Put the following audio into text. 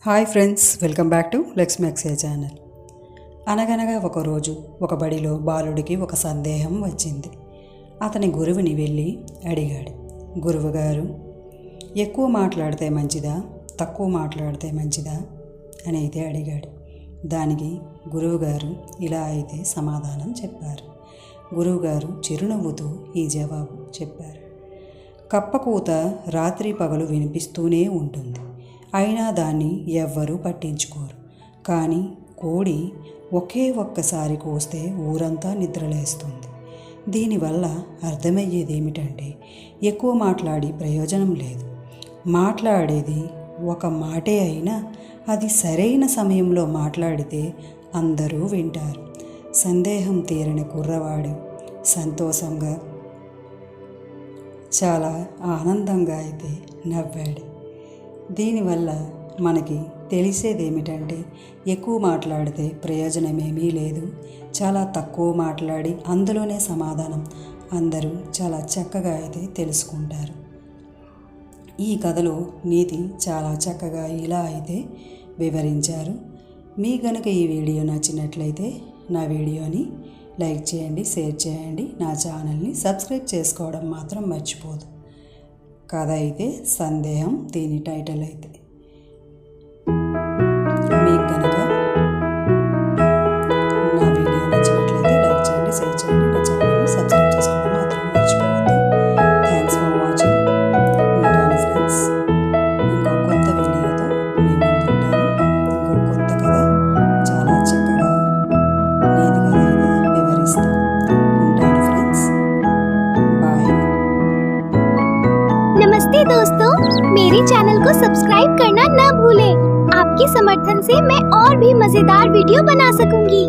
Hi friends, welcome back to let's make a channel. అనగనగా ఒకరోజు ఒక బడిలో బాలుడికి ఒక సందేహం వచ్చింది. అతని గురువుని వెళ్ళి అడిగాడు, గురువుగారు, ఎక్కువ మాట్లాడితే మంచిదా, తక్కువ మాట్లాడితే మంచిదా అని అయితే అడిగాడు. దానికి గురువుగారు ఇలా అయితే సమాధానం చెప్పారు. గురువుగారు చిరునవ్వుతూ ఈ జవాబు చెప్పారు. కప్పకూత రాత్రి పగలు వినిపిస్తూనే ఉంటుంది, అయినా దాన్ని ఎవ్వరూ పట్టించుకోరు. కానీ కోడి ఒక్కసారి కోస్తే ఊరంతా నిద్రలేస్తుంది. దీనివల్ల అర్థమయ్యేది ఏమిటంటే, ఎక్కువ మాట్లాడి ప్రయోజనం లేదు. మాట్లాడేది ఒక మాటే అయినా అది సరైన సమయంలో మాట్లాడితే అందరూ వింటారు. సందేహం తీరని కుర్రవాడు సంతోషంగా చాలా ఆనందంగా అయితే నవ్వాడు. దీనివల్ల మనకి తెలిసేది ఏమిటంటే, ఎక్కువ మాట్లాడితే ప్రయోజనమేమీ లేదు. చాలా తక్కువ మాట్లాడి అందులోనే సమాధానం అందరూ చాలా చక్కగా అయితే తెలుసుకుంటారు. ఈ కథలో నీతి చాలా చక్కగా ఇలా అయితే వివరించారు. మీ గనుక ఈ వీడియో నచ్చినట్లయితే నా వీడియోని లైక్ చేయండి, షేర్ చేయండి, నా ఛానల్ని సబ్స్క్రైబ్ చేసుకోవడం మాత్రం మర్చిపోదు. కథ అయితే సందేహం, దీని టైటిల్ అయితే. మీకు కనుక నా వీడియో నచ్చినట్లయితే లైక్ చేయండి, షేర్ చేయండి, నా ఛానల్ని సబ్స్క్రైబ్ చేసుకోవడం మాత్రం మర్చిపోవద్దు. Thanks for watching. ఉంటాను ఫ్రెండ్స్. ఇంకో కొత్త వీడియోతో మీ ముందుంటాను. ఇంకో కొత్త కథ చాలా చక్కగా నీతి కథ అయితే వివరిస్తాను. ఉంటాను ఫ్రెండ్స్. బాయ్. नमस्ते दोस्तों, मेरे चैनल को सब्सक्राइब करना न भूलें। आपके समर्थन से मैं और भी मजेदार वीडियो बना सकूंगी।